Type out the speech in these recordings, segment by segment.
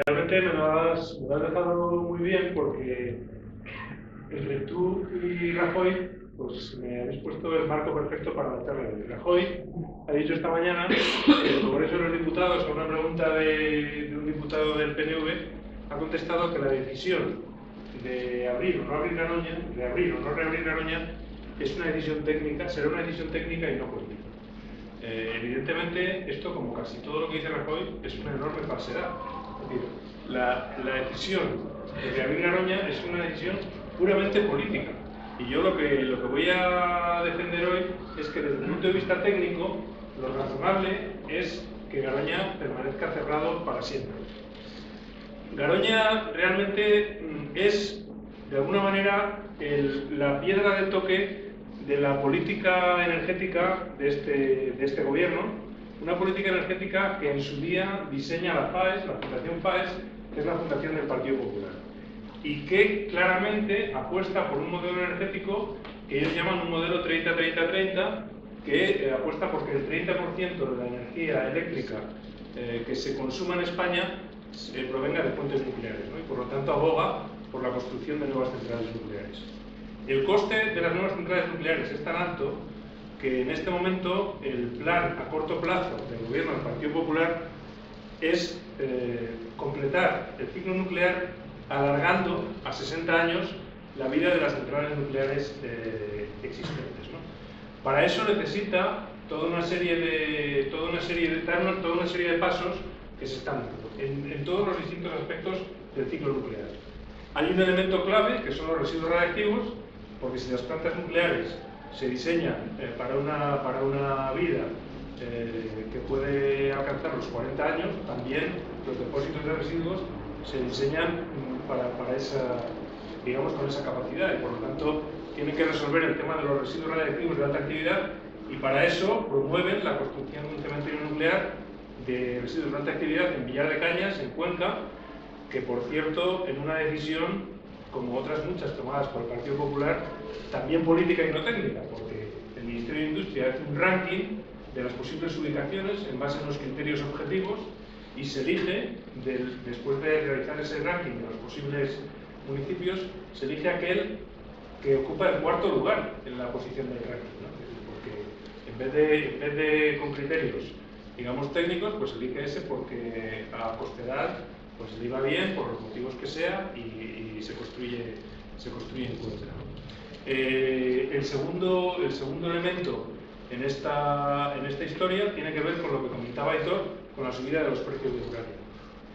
Realmente me lo has dejado muy bien porque entre tú y Rajoy, pues me habéis puesto el marco perfecto para la charla de Rajoy. Ha dicho esta mañana que el Congreso de los Diputados, a una pregunta de un diputado del PNV, ha contestado que la decisión de abrir o no abrir Garoña, de abrir o no reabrir Garoña, es una decisión técnica, será una decisión técnica y no política. Evidentemente, esto, como casi todo lo que dice Rajoy, es una enorme falsedad. Es decir, la decisión de reabrir Garoña es una decisión puramente política. Y yo lo que voy a defender hoy es que, desde el punto de vista técnico, lo razonable es que Garoña permanezca cerrado para siempre. Garoña realmente es, de alguna manera, la piedra de toque de la política energética de este gobierno, una política energética que en su día diseña la FAES, la Fundación FAES, que es la fundación del Partido Popular, y que claramente apuesta por un modelo energético que ellos llaman un modelo 30-30-30, que apuesta porque el 30% de la energía eléctrica que se consuma en España provenga de fuentes nucleares, ¿no? Y por lo tanto aboga por la construcción de nuevas centrales nucleares. El coste de las nuevas centrales nucleares es tan alto que en este momento el plan a corto plazo del gobierno del Partido Popular es completar el ciclo nuclear alargando a 60 años la vida de las centrales nucleares existentes, ¿no? Para eso necesita toda una serie de pasos que se están dando en todos los distintos aspectos del ciclo nuclear. Hay un elemento clave, que son los residuos radiactivos, porque si las plantas nucleares se diseñan para una vida que puede alcanzar los 40 años, también los depósitos de residuos se diseñan para esa, digamos, con esa capacidad, y por lo tanto tienen que resolver el tema de los residuos radiactivos de alta actividad, y para eso promueven la construcción de un cementerio nuclear de residuos de alta actividad en Villar de Cañas, en Cuenca, que, por cierto, en una decisión, como otras muchas tomadas por el Partido Popular, también política y no técnica, porque el Ministerio de Industria hace un ranking de las posibles ubicaciones en base a unos criterios objetivos, y se elige, después de realizar ese ranking de los posibles municipios, se elige aquel que ocupa el cuarto lugar en la posición del ranking, ¿no? Porque en vez de con criterios, digamos, técnicos, pues elige ese porque a posteridad pues le iba bien, por los motivos que sea, y se construye en Cuenca. El segundo elemento en esta historia tiene que ver con lo que comentaba Aitor, con la subida de los precios del uranio.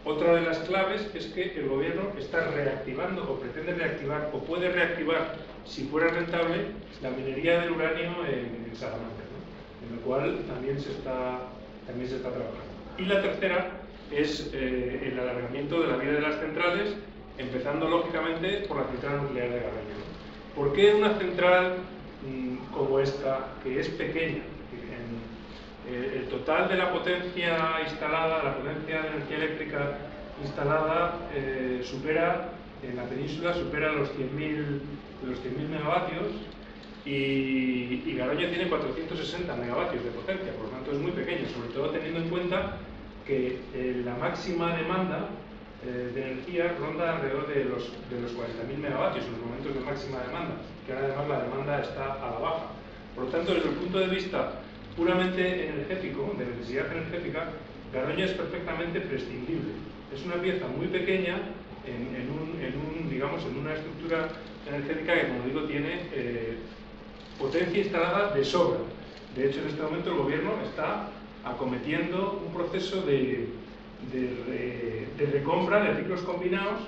Otra de las claves es que el gobierno está reactivando, o pretende reactivar, o puede reactivar, si fuera rentable, la minería del uranio en Salamanca, ¿no? En lo cual también se está trabajando. Y la tercera es el alargamiento de la vida de las centrales, empezando lógicamente por la central nuclear de Garoña. ¿Por qué una central como esta, que es pequeña? El total de la potencia instalada, la potencia de energía eléctrica instalada, en la península supera los 100.000 megavatios, y Garoña tiene 460 megavatios de potencia, por lo tanto es muy pequeño, sobre todo teniendo en cuenta que la máxima demanda de energía ronda alrededor de los 40.000 megavatios en los momentos de máxima demanda, que ahora además la demanda está a la baja. Por lo tanto, desde el punto de vista puramente energético, de necesidad energética, Garoña es perfectamente prescindible. Es una pieza muy pequeña digamos, en una estructura energética que, como digo, tiene potencia instalada de sobra. De hecho, en este momento el gobierno está acometiendo un proceso de recompra de ciclos combinados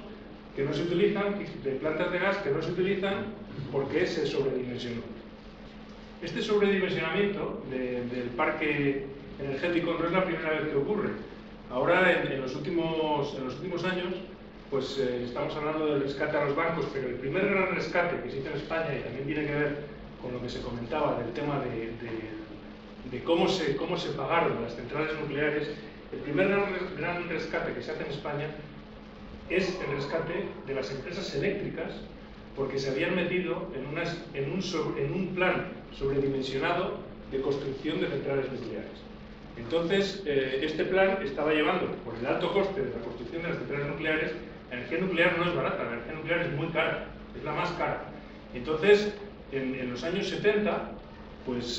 que no se utilizan, de plantas de gas que no se utilizan porque se sobredimensionó. Este sobredimensionamiento del parque energético no es la primera vez que ocurre. Ahora, en los últimos años, pues estamos hablando del rescate a los bancos, pero el primer gran rescate que se hizo en España, y también tiene que ver con lo que se comentaba del tema de cómo se pagaron las centrales nucleares, el primer gran rescate que se hace en España es el rescate de las empresas eléctricas, porque se habían metido en un plan sobredimensionado de construcción de centrales nucleares. Entonces, este plan estaba llevando, por el alto coste de la construcción de las centrales nucleares, la energía nuclear no es barata, la energía nuclear es muy cara, es la más cara. Entonces, en los años 70, pues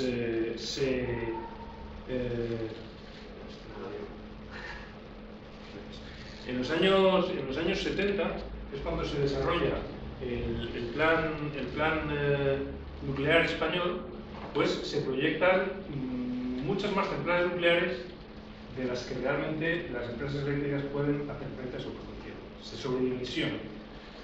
en los años 70 es cuando se desarrolla el plan nuclear español, pues se proyectan muchas más centrales nucleares de las que realmente las empresas eléctricas pueden hacer frente a su producción. Se sobredimensiona.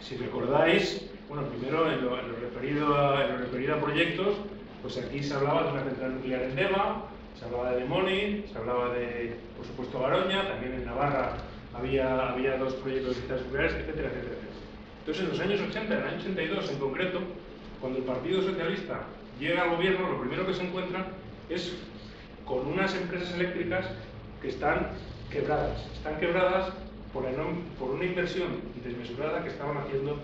Si recordáis, bueno, primero en lo referido a proyectos, pues aquí se hablaba de una central nuclear en Deva, se hablaba de Lemoni, se hablaba de, por supuesto, Garoña, también en Navarra había 2 proyectos de centrales nucleares, etcétera, etcétera, etcétera. Entonces, en los años 80, en el año 82 en concreto, cuando el Partido Socialista llega al gobierno, lo primero que se encuentra es con unas empresas eléctricas que están quebradas por una inversión desmesurada que estaban haciendo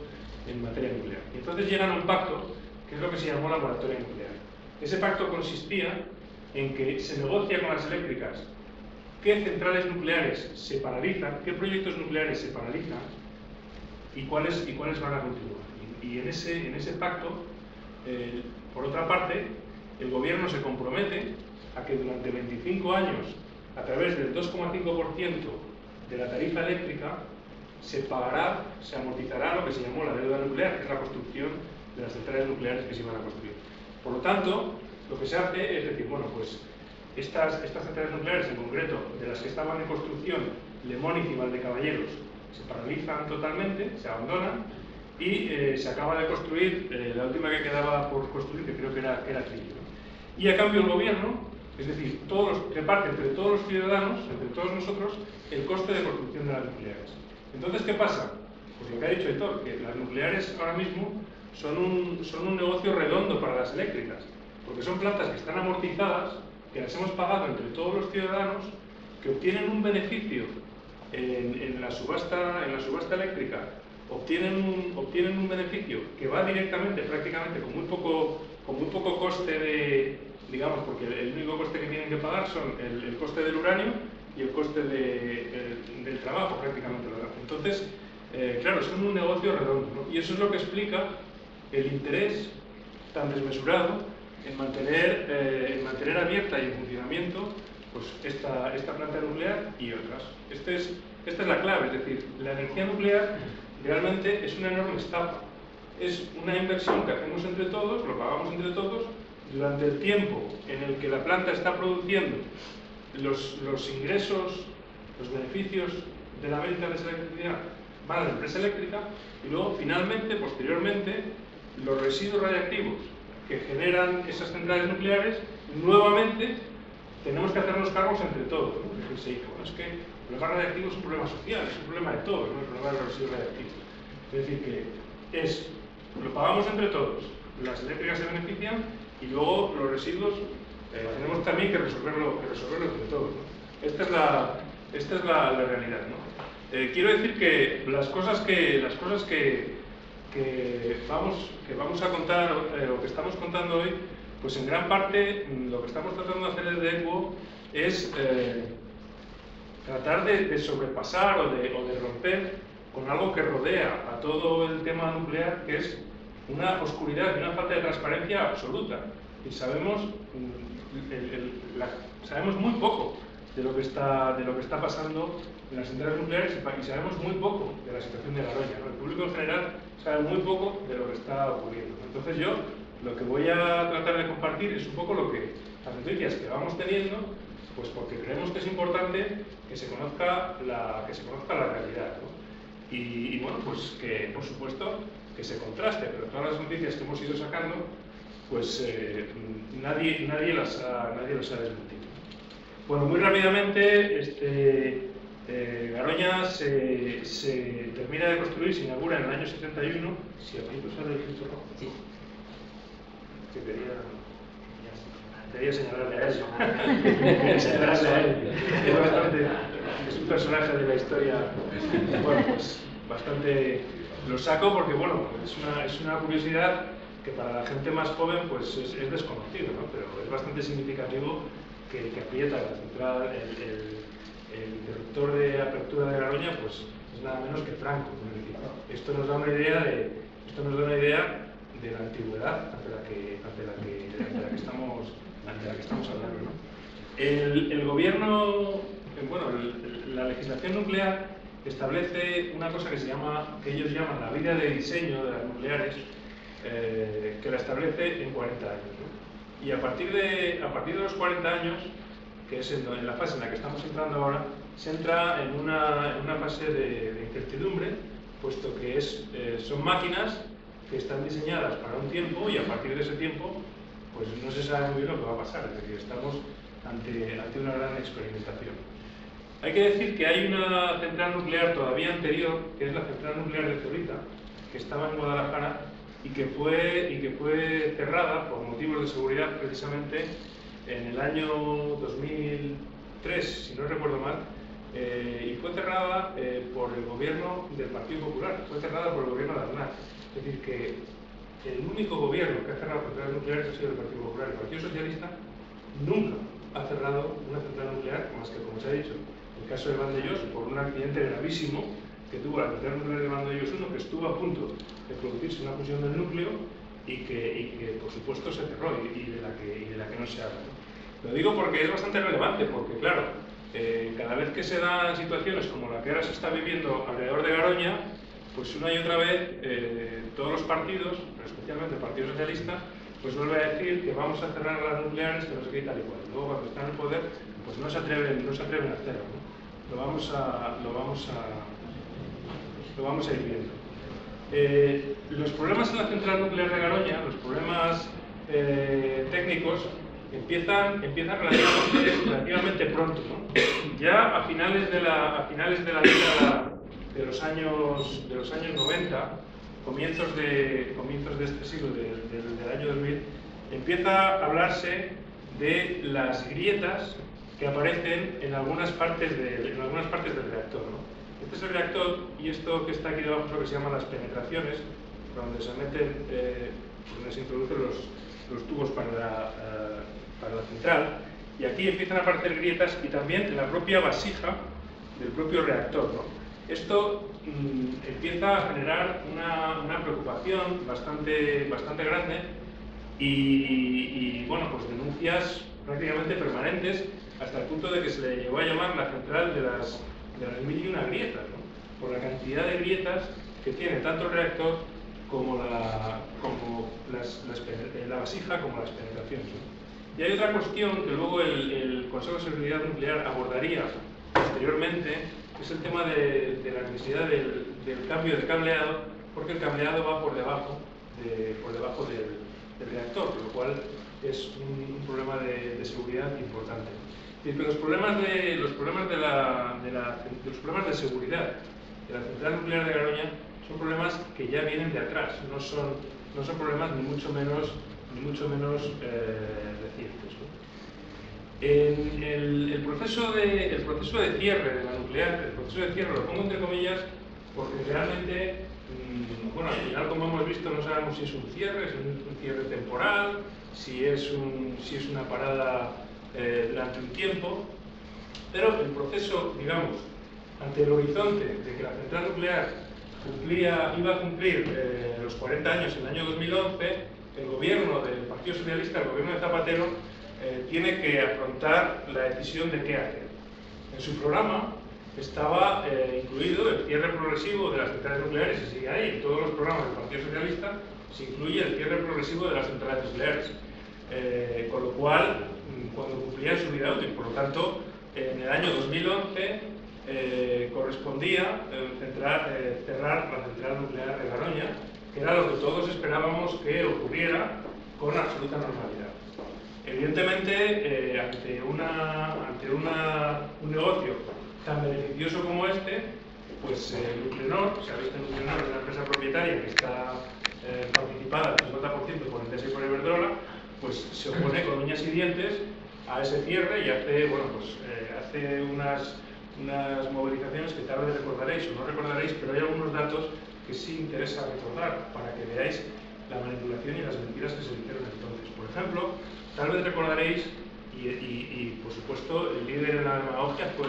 en materia nuclear. Y entonces llegan a un pacto, que es lo que se llamó la moratoria nuclear. Ese pacto consistía en que se negocia con las eléctricas qué centrales nucleares se paralizan, qué proyectos nucleares se paralizan y cuáles van a continuar. Y en ese pacto, por otra parte, el gobierno se compromete a que durante 25 años, a través del 2,5% de la tarifa eléctrica, se amortizará lo que se llamó la deuda nuclear, que es la construcción de las centrales nucleares que se iban a construir. Por lo tanto, lo que se hace es decir, bueno, pues estas centrales nucleares, en concreto, de las que estaban en construcción, Lemóniz y Valdecaballeros, se paralizan totalmente, se abandonan y se acaba de construir la última que quedaba por construir, que creo que era Trillo. Y a cambio el gobierno, es decir, reparte entre todos los ciudadanos, entre todos nosotros, el coste de construcción de las nucleares. Entonces, ¿qué pasa? Pues lo que ha dicho Héctor, que las nucleares ahora mismo son un negocio redondo para las eléctricas, porque son plantas que están amortizadas, que las hemos pagado entre todos los ciudadanos, que obtienen un beneficio en la subasta eléctrica, obtienen un beneficio que va directamente, prácticamente, con muy poco coste digamos, porque el único coste que tienen que pagar son el coste del uranio y el coste del trabajo, prácticamente. Entonces, claro, son un negocio redondo, ¿no? Y eso es lo que explica el interés tan desmesurado en mantener abierta y en funcionamiento pues esta planta nuclear y otras. Esta es la clave, es decir, la energía nuclear realmente es una enorme estafa. Es una inversión que hacemos entre todos, lo pagamos entre todos, durante el tiempo en el que la planta está produciendo los ingresos, los beneficios de la venta de esa electricidad van a la empresa eléctrica y luego, finalmente, posteriormente, los residuos radiactivos que generan esas centrales nucleares, nuevamente tenemos que hacernos cargos entre todos, ¿no? Es decir, se dice, bueno, es que el problema radiactivo es un problema social, es un problema de todos, no es un problema de los residuos radiactivos. Es decir, que lo pagamos entre todos, las eléctricas se benefician y luego los residuos tenemos también que resolverlo entre todos, ¿no? Esta es la realidad, ¿no? Quiero decir que las cosas que vamos a contar, o que estamos contando hoy, pues en gran parte lo que estamos tratando de hacer desde ECUO es tratar de sobrepasar o de romper con algo que rodea a todo el tema nuclear, que es una oscuridad y una falta de transparencia absoluta. Y sabemos muy poco de lo que está pasando en las centrales nucleares y sabemos muy poco de la situación de Garoña, ¿no? El público en general sabe muy poco de lo que está ocurriendo, ¿no? Entonces yo lo que voy a tratar de compartir es un poco las noticias que vamos teniendo, pues porque creemos que es importante que se conozca la realidad, ¿no? Y bueno, pues que por supuesto que se contraste, pero todas las noticias que hemos ido sacando, pues nadie las ha desmentido. Bueno, muy rápidamente, Garoña se termina de construir, se inaugura en el año 71. Si a mí sale el filtro rojo. Sí. Que quería señalarle a eso. Es un personaje de la historia, bueno, pues bastante lo saco porque, bueno, es una curiosidad que para la gente más joven pues es desconocido, ¿no? Pero es bastante significativo que el que aprieta la central, el interruptor de apertura de Garoña, pues es nada menos que Franco. Esto nos da una idea de la antigüedad ante la que estamos hablando, ¿no? El gobierno, bueno, la legislación nuclear establece una cosa que ellos llaman la vida de diseño de las nucleares, que la establece en 40 años, ¿no? Y a partir de los 40 años, que es en la fase en la que estamos entrando ahora, se entra en una fase de incertidumbre, puesto que son máquinas que están diseñadas para un tiempo y a partir de ese tiempo pues no se sabe muy bien lo que va a pasar, es decir, estamos ante una gran experimentación. Hay que decir que hay una central nuclear todavía anterior, que es la central nuclear de Zorita, que estaba en Guadalajara y que fue cerrada por motivos de seguridad precisamente en el año 2003, si no recuerdo mal, y fue cerrada por el gobierno del Partido Popular, fue cerrada por el gobierno de Aznar. Es decir, que el único gobierno que ha cerrado centrales nucleares ha sido el Partido Popular. El Partido Socialista nunca ha cerrado una central nuclear, más que, como se ha dicho, el caso de Vandellós, por un accidente gravísimo que tuvo la central nuclear de Vandellós 1, que estuvo a punto de producirse una fusión del núcleo y que por supuesto se cerró y de la que no se habla, ¿no? Lo digo porque es bastante relevante, porque claro, cada vez que se dan situaciones como la que ahora se está viviendo alrededor de Garoña, pues una y otra vez todos los partidos, pero especialmente el Partido Socialista, pues vuelve a decir que vamos a cerrar las nucleares, que no sé qué y tal y cual. Luego cuando están en el poder, pues no se atreven a hacerlo, ¿no? Lo vamos a ir viendo. Los problemas en la central nuclear de Garoña, los problemas técnicos, empiezan relativamente pronto, ¿no? Ya a finales de la década de los años 90, comienzos de este siglo, del año 2000, empieza a hablarse de las grietas que aparecen en algunas partes del reactor, ¿no? Este es el reactor y esto que está aquí debajo es lo que se llaman las penetraciones, donde se meten, donde se introducen los tubos para la central, y aquí empiezan a aparecer grietas y también en la propia vasija del propio reactor, ¿no? Esto empieza a generar una preocupación bastante grande y bueno, pues denuncias prácticamente permanentes, hasta el punto de que se le llegó a llamar la central de las 1001 grietas, ¿no? Por la cantidad de grietas que tiene tanto el reactor como la vasija como las penetraciones, ¿no? Y hay otra cuestión que luego el Consejo de Seguridad Nuclear abordaría posteriormente, que es el tema de la necesidad del cambio de cableado, porque el cableado va por debajo del reactor, lo cual es un problema de seguridad importante. Y los problemas de seguridad de la central nuclear de Garoña son problemas que ya vienen de atrás, no son problemas ni mucho menos recientes, ¿no? El proceso de cierre de la nuclear, el proceso de cierre lo pongo entre comillas porque realmente, bueno, al final, como hemos visto, no sabemos si es un cierre, si es un cierre temporal, si es una parada durante un tiempo, pero el proceso, digamos, ante el horizonte de que la central nuclear iba a cumplir los 40 años en el año 2011, el gobierno del Partido Socialista, el gobierno de Zapatero, tiene que afrontar la decisión de qué hacer. En su programa estaba incluido el cierre progresivo de las centrales nucleares, y sigue ahí, en todos los programas del Partido Socialista se incluye el cierre progresivo de las centrales nucleares, con lo cual, cuando cumplían su vida útil, por lo tanto, en el año 2011 correspondía cerrar la central nuclear de Garoña, que era lo que todos esperábamos que ocurriera con absoluta normalidad. Evidentemente, ante un negocio tan beneficioso como este, pues Nuclenor, se ha visto en Nuclenor, una empresa propietaria que está participada al 50% por Endesa y por Iberdrola, pues se opone con uñas y dientes a ese cierre y hace unas movilizaciones que tal vez recordaréis o no recordaréis, pero hay algunos datos que sí interesa recordar para que veáis la manipulación y las mentiras que se dijeron entonces. Por ejemplo, tal vez recordaréis, por supuesto, el líder en la demagogia fue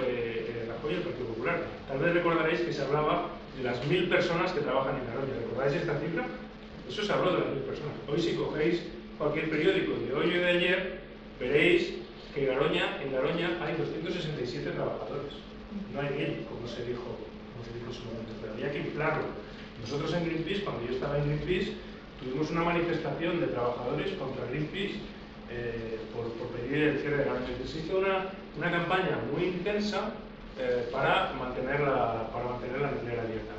Rajoy, el Partido Popular. Tal vez recordaréis que se hablaba de las 1000 personas que trabajan en Garoña. ¿Recordáis esta cifra? Eso se habló de las 1000 personas. Hoy, si cogéis cualquier periódico de hoy o de ayer, veréis que en Garoña hay 267 trabajadores. No hay 1000, como se dijo en su momento, pero había que inflarlo. Nosotros en Greenpeace, cuando yo estaba en Greenpeace, tuvimos una manifestación de trabajadores contra Greenpeace por pedir el cierre de Garoña. Se hizo una campaña muy intensa para mantener la nuclear abierta.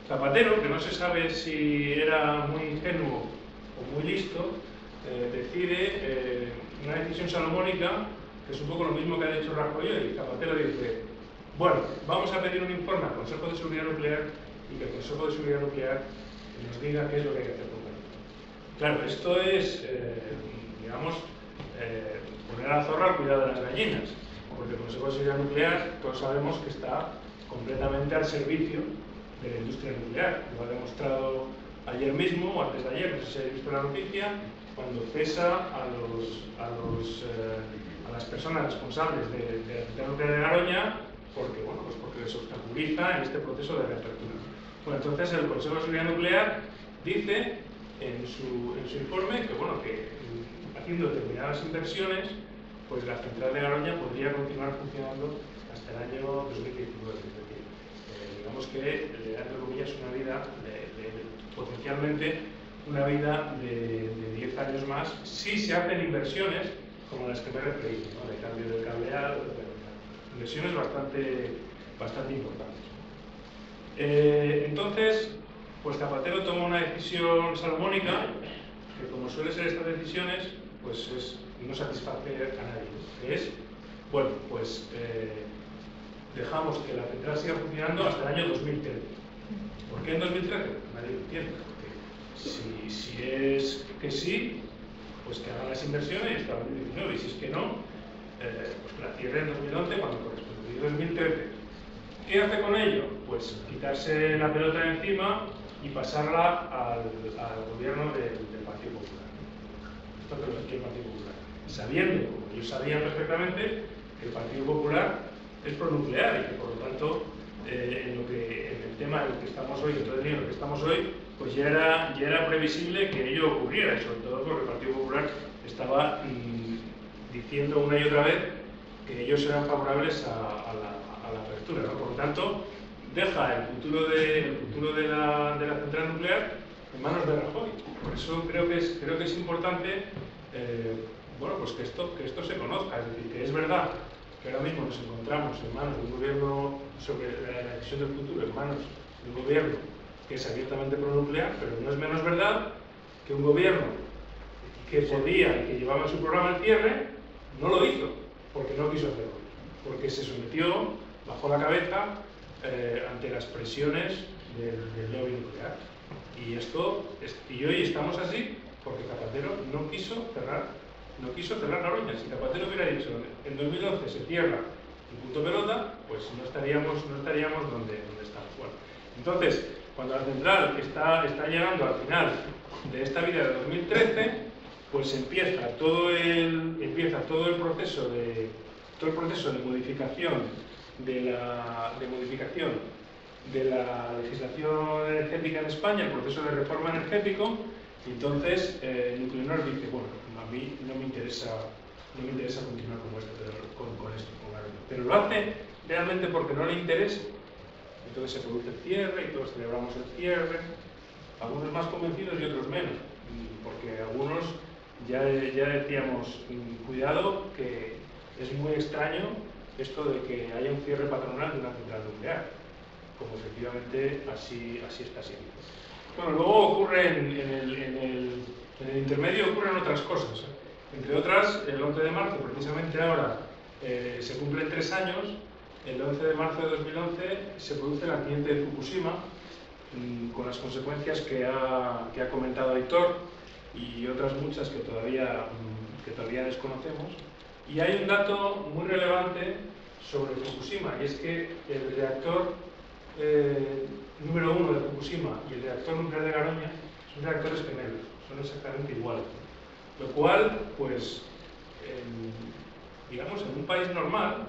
Zapatero, que no se sabe si era muy ingenuo o muy listo, decide una decisión salomónica, que es un poco lo mismo que ha dicho Rajoy, y Zapatero dice: bueno, vamos a pedir un informe al Consejo de Seguridad Nuclear y que el Consejo de Seguridad Nuclear nos diga qué es lo que hay que hacer con Garoña. Claro, esto es, digamos, poner a la zorra al cuidado de las gallinas, porque el Consejo de Seguridad Nuclear todos sabemos que está completamente al servicio de la industria nuclear. Lo ha demostrado ayer mismo, o antes de ayer, no sé si habéis visto la noticia, cuando cesa a las personas responsables de la central nuclear de Garoña, porque, bueno, pues porque les obstaculiza en este proceso de reapertura. Bueno, entonces el Consejo de Seguridad Nuclear dice en su informe que, bueno, que haciendo determinadas inversiones, pues la central de Garoña podría continuar funcionando hasta el año 2019. Es decir, digamos que le da, entre comillas, una vida, potencialmente una vida de 10 años más, si se hacen inversiones como las que me he referido, ¿no? De cambio del cableado, inversiones bastante importantes. Entonces, pues Zapatero toma una decisión salomónica, que como suele ser estas decisiones, pues es no satisfacer a nadie, que es, bueno, pues dejamos que la central siga funcionando hasta el año 2013. ¿Por qué en 2013? Nadie lo entiende, porque si es que sí, pues que hagan las inversiones y hasta 2019, y si es que no, pues que la cierre en 2011 cuando corresponde. Y 2013, ¿qué hace con ello? Pues quitarse la pelota de encima y pasarla al gobierno del Partido Popular. Esto que lo quiere el Partido Popular. Sabiendo, como ellos sabían perfectamente, que el Partido Popular es pronuclear y que por lo tanto en el tema en el que estamos hoy, en todo el lío en el que estamos hoy, pues ya era previsible que ello ocurriera, y sobre todo porque el Partido Popular estaba diciendo una y otra vez que ellos eran favorables a la apertura, ¿no? Por lo tanto, deja el futuro de la central nuclear en manos de Rajoy. Por eso creo que es importante bueno, pues que esto se conozca, es decir, que es verdad que ahora mismo nos encontramos en manos de un gobierno, sobre la decisión del futuro, en manos de un gobierno que es abiertamente pronuclear, pero no es menos verdad que un gobierno que podía y que llevaba en su programa el cierre, no lo hizo, porque no quiso hacerlo, porque se sometió, bajó la cabeza ante las presiones del lobby nuclear. Y hoy estamos así porque Zapatero no quiso cerrar Garoña. Si Zapatero hubiera dicho en 2011 se cierra y punto pelota, pues no estaríamos donde estamos. Bueno, entonces, cuando la central está llegando al final de esta vida de 2013, pues empieza todo el proceso de modificación de la legislación energética en España, el proceso de reforma energético. Y entonces Nuclenor dice: bueno, a mí no me interesa continuar con esto, pero lo hace realmente porque no le interesa. Entonces se produce el cierre y todos celebramos el cierre, algunos más convencidos y otros menos, porque algunos ya decíamos: cuidado, que es muy extraño esto de que haya un cierre patronal de una central nuclear, como efectivamente así está siendo. Bueno, luego ocurre en el intermedio ocurren otras cosas. Entre otras, el 11 de marzo, precisamente ahora, se cumplen 3 años. El 11 de marzo de 2011 se produce el accidente de Fukushima, con las consecuencias que ha comentado Aitor y otras muchas que todavía desconocemos. Y hay un dato muy relevante sobre Fukushima, y es que el reactor número 1 de Fukushima y el reactor nuclear de Garoña son reactores gemelos, son exactamente iguales. Lo cual, pues, digamos, en un país normal,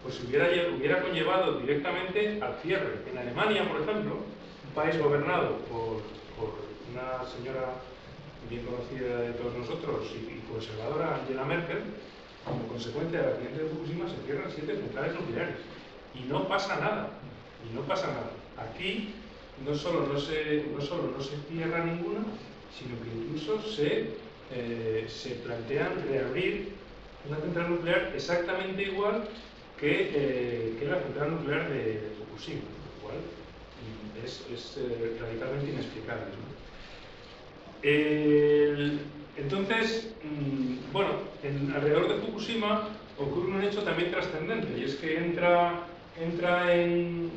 pues hubiera conllevado directamente al cierre. En Alemania, por ejemplo, un país gobernado por una señora bien conocida de todos nosotros y conservadora, Angela Merkel, como consecuencia del accidente de Fukushima se cierran 7 centrales nucleares y no pasa nada. Aquí no solo no se cierra ninguna, sino que incluso se plantean reabrir una central nuclear exactamente igual que la central nuclear de Fukushima, lo cual es radicalmente inexplicable, ¿no? Entonces, bueno, alrededor de Fukushima ocurre un hecho también trascendente, y es que entra en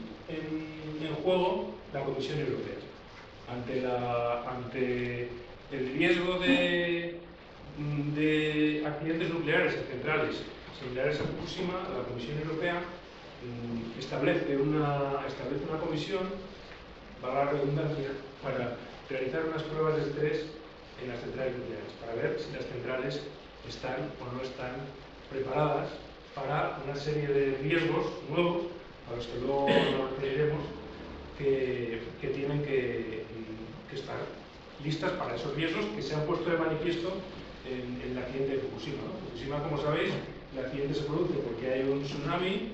juego la Comisión Europea. Ante el riesgo de accidentes nucleares en centrales similares a Fukushima, la Comisión Europea establece una comisión, valga la redundancia, para realizar unas pruebas de estrés en las centrales nucleares, para ver si las centrales están o no están preparadas para una serie de riesgos nuevos, a los que luego nos referiremos, que tienen que estar listas para esos riesgos que se han puesto de manifiesto en el accidente de Fukushima, ¿no? Fukushima, como sabéis, el accidente se produce porque hay un tsunami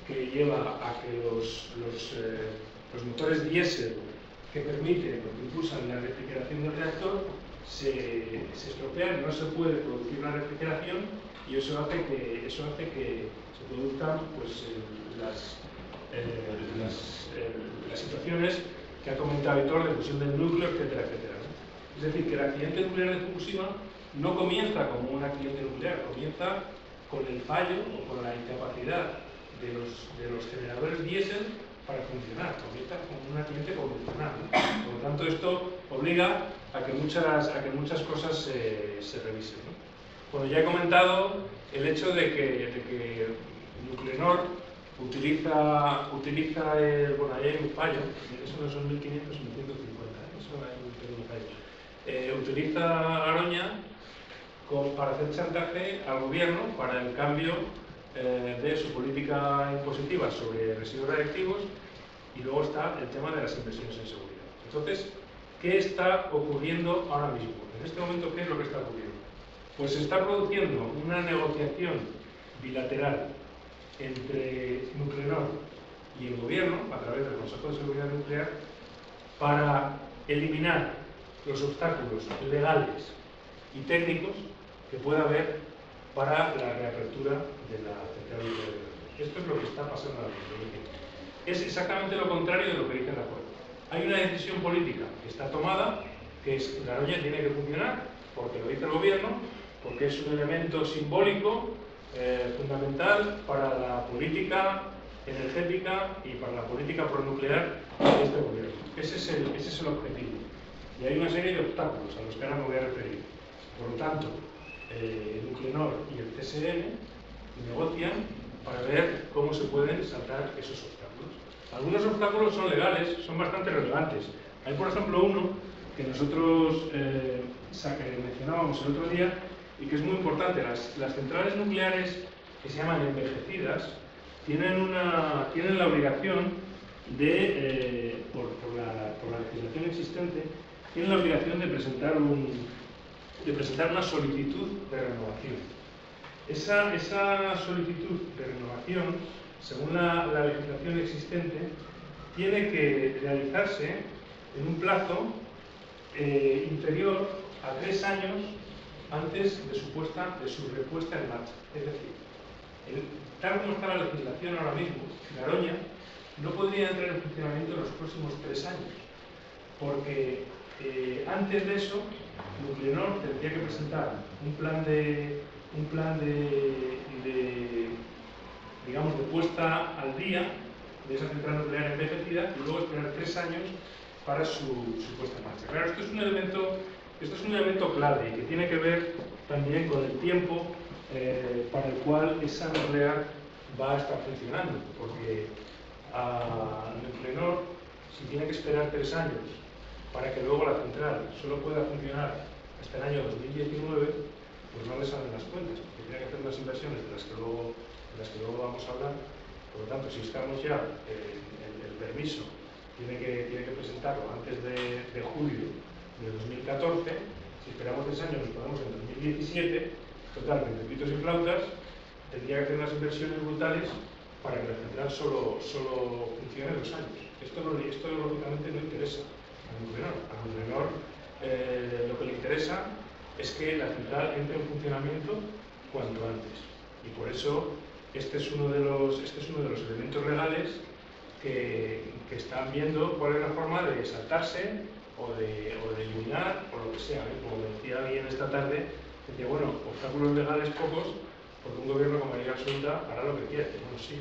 que lleva a que los motores diésel que permiten o que impulsan la refrigeración del reactor se estropean, no se puede producir una refrigeración, y eso hace que se produzcan pues, las situaciones que ha comentado Aitor de fusión del núcleo, etcétera, etcétera, ¿no? Es decir, que el accidente nuclear de Fukushima no comienza como un accidente nuclear, comienza con el fallo o con la incapacidad de los generadores diésel para funcionar, comienza como un accidente convencional, ¿no? Por lo tanto, esto obliga a que muchas cosas se revisen, ¿no? Bueno, ya he comentado el hecho de que Nuclenor utiliza bueno, ahí hay un fallo, eso no son 1500, son 150, eso hay un pequeño fallo. Utiliza Garoña para hacer chantaje al gobierno para el cambio de su política impositiva sobre residuos radiactivos, y luego está el tema de las inversiones en seguridad. Entonces, ¿qué está ocurriendo ahora mismo? En este momento, ¿qué es lo que está ocurriendo? Pues se está produciendo una negociación bilateral entre Nuclenor y el gobierno, a través del Consejo de Seguridad Nuclear, para eliminar los obstáculos legales y técnicos que pueda haber para la reapertura de la central nuclear. Esto es lo que está pasando ahora mismo. Es exactamente lo contrario de lo que dice el acuerdo. Hay una decisión política que está tomada, que es que Garoña tiene que funcionar, porque lo dice el gobierno, porque es un elemento simbólico fundamental para la política energética y para la política pronuclear de este gobierno. Ese es el objetivo. Y hay una serie de obstáculos a los que ahora me voy a referir. Por lo tanto, Nuclenor y el CSN negocian para ver cómo se pueden saltar esos obstáculos. Algunos obstáculos son legales, son bastante relevantes. Hay, por ejemplo, uno que nosotros mencionábamos el otro día y que es muy importante. Las centrales nucleares que se llaman envejecidas tienen la obligación de, por la legislación existente, tienen la obligación de presentar una solicitud de renovación. Esa solicitud de renovación, según la legislación existente, tiene que realizarse en un plazo inferior a 3 años antes de su repuesta en marcha. Es decir, tal como está la legislación ahora mismo, Garoña no podría entrar en funcionamiento en los próximos 3 años, porque antes de eso, Nuclenor tendría que presentar un plan de digamos, de puesta al día de esa central nuclear envejecida, y luego esperar 3 años para su puesta en marcha. Claro, esto es un elemento clave y que tiene que ver también con el tiempo para el cual esa nuclear va a estar funcionando, porque a Nuclenor, si tiene que esperar 3 años para que luego la central solo pueda funcionar hasta el año 2019, pues no le salen las cuentas, porque tendría que hacer unas inversiones de las que luego vamos a hablar. Por lo tanto, si estamos ya, el permiso tiene que presentarlo antes de julio de 2014. Si esperamos 3 años, nos ponemos en 2017. Total, entre pitos y flautas, tendría que hacer unas inversiones brutales para que la central solo funcione 2 años. Esto lógicamente no interesa a Nuclenor. A Nuclenor lo que le interesa es que la central entre en funcionamiento cuanto antes. Y por eso este es uno de los elementos legales que están viendo cuál es la forma de saltarse o de eliminar, o lo que sea. Como decía alguien esta tarde, decía, bueno, obstáculos legales pocos, porque un gobierno con mayoría absoluta hará lo que quiera. Bueno, sí,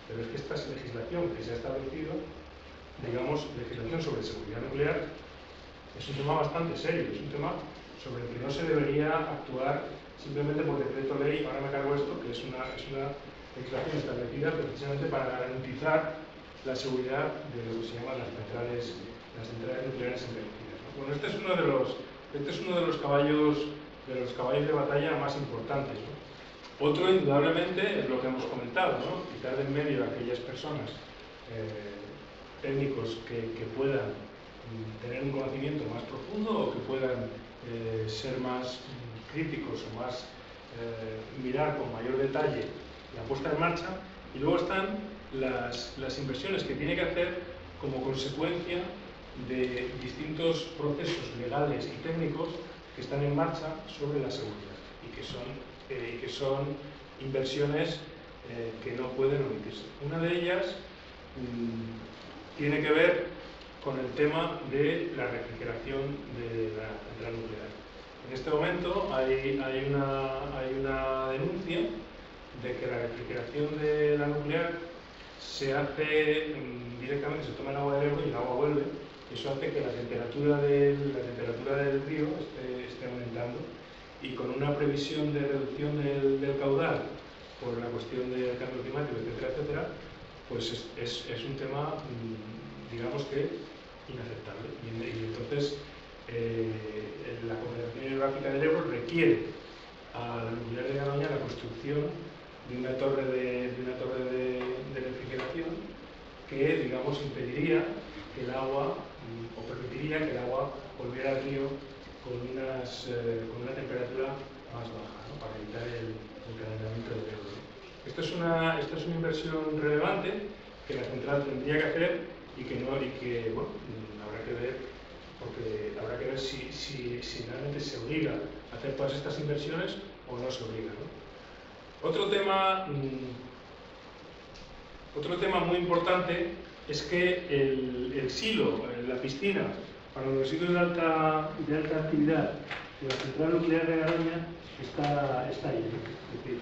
pero es que esta legislación que se ha establecido, digamos, legislación sobre seguridad nuclear, es un tema bastante serio, es un tema sobre el que no se debería actuar simplemente por decreto ley. Ahora me cargo esto, que es una legislación establecida precisamente para garantizar la seguridad de lo que se llaman las centrales nucleares envejecidas, ¿no? Bueno, este es uno de los caballos de batalla más importantes, ¿no? Otro, indudablemente, es lo que hemos comentado, ¿no? Quitar de en medio a aquellas personas, técnicos que puedan tener un conocimiento más profundo o que puedan ser más críticos o más mirar con mayor detalle la puesta en marcha. Y luego están las inversiones que tiene que hacer como consecuencia de distintos procesos legales y técnicos que están en marcha sobre la seguridad y que son inversiones que no pueden omitirse. Una de ellas tiene que ver con el tema de la refrigeración de la central nuclear. En este momento hay una denuncia de que la refrigeración de la nuclear se hace directamente, se toma el agua del Ebro y el agua vuelve. Eso hace que la temperatura del río esté aumentando, y con una previsión de reducción del caudal por la cuestión del cambio climático, etcétera, etcétera, pues es un tema, digamos que inaceptable. Y entonces la Confederación Hidrográfica del Ebro requiere a la nuclear de Garoña la construcción de una torre de refrigeración que, digamos, impediría que el agua, o permitiría que el agua volviera al río con una temperatura más baja, ¿no? Para evitar el calentamiento del río. Esta es una inversión relevante que la central tendría que hacer y que bueno, habrá que ver, porque habrá que ver si realmente se obliga a hacer todas estas inversiones o no se obliga, ¿no? Otro tema muy importante es que el silo, la piscina para los residuos de alta actividad de la central nuclear de Garoña está ahí, ¿no? Es decir,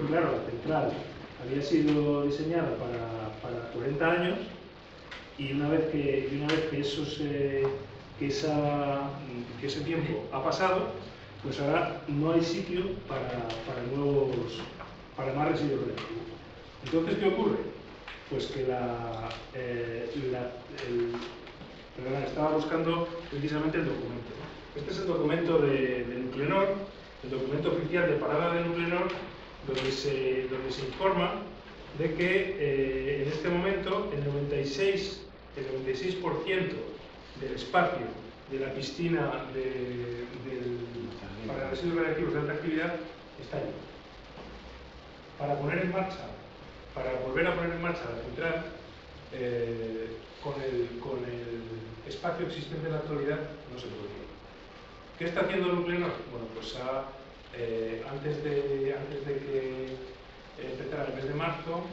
claro, la central había sido diseñada para 40 años, y una vez que ese tiempo ha pasado, pues ahora no hay sitio para más residuos reactivos. Entonces, ¿qué ocurre? Pues que estaba buscando precisamente el documento, ¿no? Este es el documento de Nuclenor, el documento oficial de parada de Nuclenor, donde se informa de que en este momento el 96% del espacio de la piscina para residuos radiactivos de alta actividad está allí. Para volver a poner en marcha la central, con el espacio existente en la actualidad, no se podría. ¿Qué está haciendo Nuclenor? Bueno, pues antes de que empezara el mes de marzo,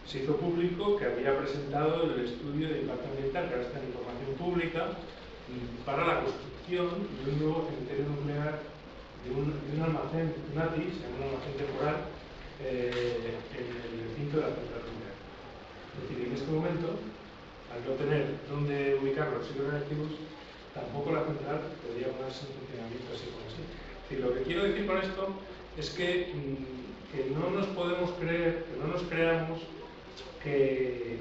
se hizo público que había presentado el estudio de impacto ambiental, que ahora está en información pública, para la construcción de un nuevo cementerio nuclear, de un almacén, un ATIS, un almacén temporal, en el recinto de la central nuclear. Es decir, en este momento, al no tener dónde ubicar los residuos reactivos, tampoco la central podría ponerse en funcionamiento así como así. Es decir, lo que quiero decir con esto es que no nos podemos creer, que no nos creamos que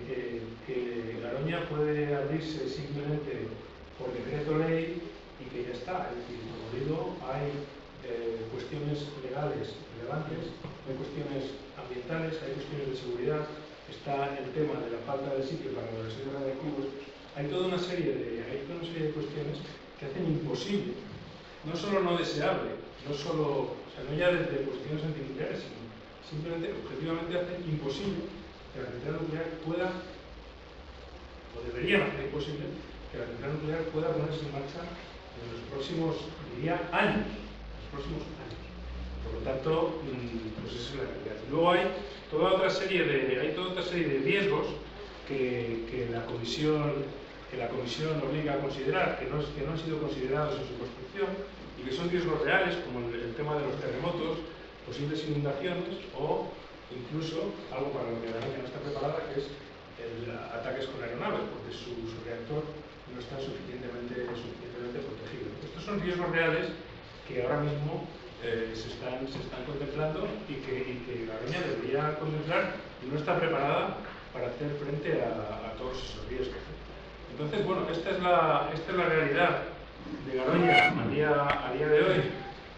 Garoña puede abrirse simplemente por decreto ley y que ya está. Es decir, como digo, hay cuestiones legales relevantes, hay cuestiones ambientales, hay cuestiones de seguridad, está el tema de la falta de sitio para los residuos radiactivos. Hay toda una serie de cuestiones que hacen imposible, no solo no deseable, no solo, o sea, no ya desde cuestiones antinucleares, sino simplemente, objetivamente, hacen imposible que la central nuclear pueda, o deberían hacer imposible, que la central nuclear pueda ponerse en marcha en los próximos, diría, años. Los próximos años. Por lo tanto, pues esa es la realidad. Luego hay toda otra serie de riesgos que la comisión obliga a considerar, que no han sido considerados en su construcción y que son riesgos reales, como el tema de los terremotos, posibles inundaciones o incluso algo para lo que la Garoña no está preparada, que es ataques con aeronaves, porque su reactor no está suficientemente protegido. Estos son riesgos reales que ahora mismo se están contemplando y que Garoña debería contemplar y no está preparada para hacer frente a todos esos riesgos. Entonces, bueno, esta es la realidad de Garoña a día de hoy.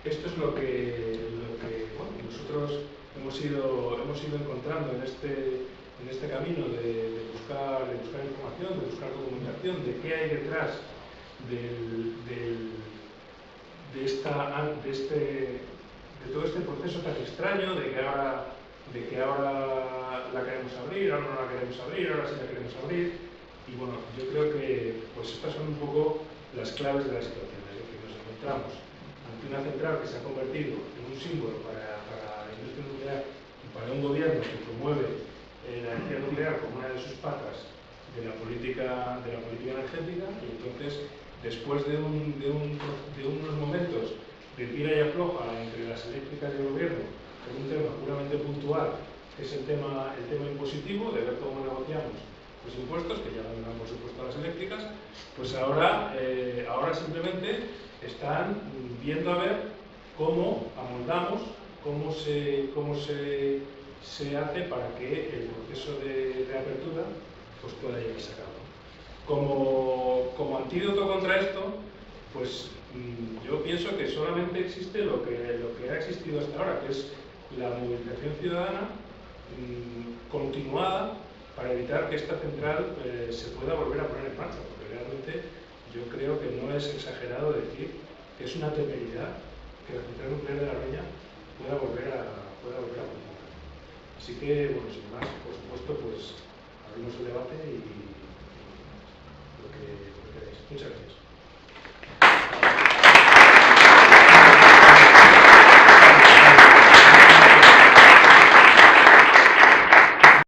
Esto es lo que bueno, nosotros hemos ido encontrando en este camino de buscar información, de buscar documentación, de qué hay detrás de todo este proceso tan extraño, de que ahora la queremos abrir, ahora no la queremos abrir, ahora sí la queremos abrir. Y bueno, yo creo que pues estas son un poco las claves de la situación. Es decir, nos encontramos ante una central que se ha convertido en un símbolo para la industria nuclear y para un gobierno que promueve la energía nuclear como una de sus patas de la política energética, y entonces, después de unos momentos de tira y afloja entre las eléctricas y el gobierno por un tema puramente puntual, que es el tema impositivo, de ver cómo negociamos los impuestos, que ya no dan por supuesto a las eléctricas, pues ahora simplemente están viendo a ver cómo amoldamos, cómo se hace para que el proceso de reapertura pues pueda llevarse a cabo. Como antídoto contra esto, pues yo pienso que solamente existe lo que ha existido hasta ahora, que es la movilización ciudadana continuada para evitar que esta central se pueda volver a poner en marcha, porque realmente yo creo que no es exagerado decir que es una temeridad que la central nuclear de Garoña pueda volver a funcionar. Así que, bueno, sin más, por supuesto, pues abrimos el debate y lo que queráis. Muchas gracias.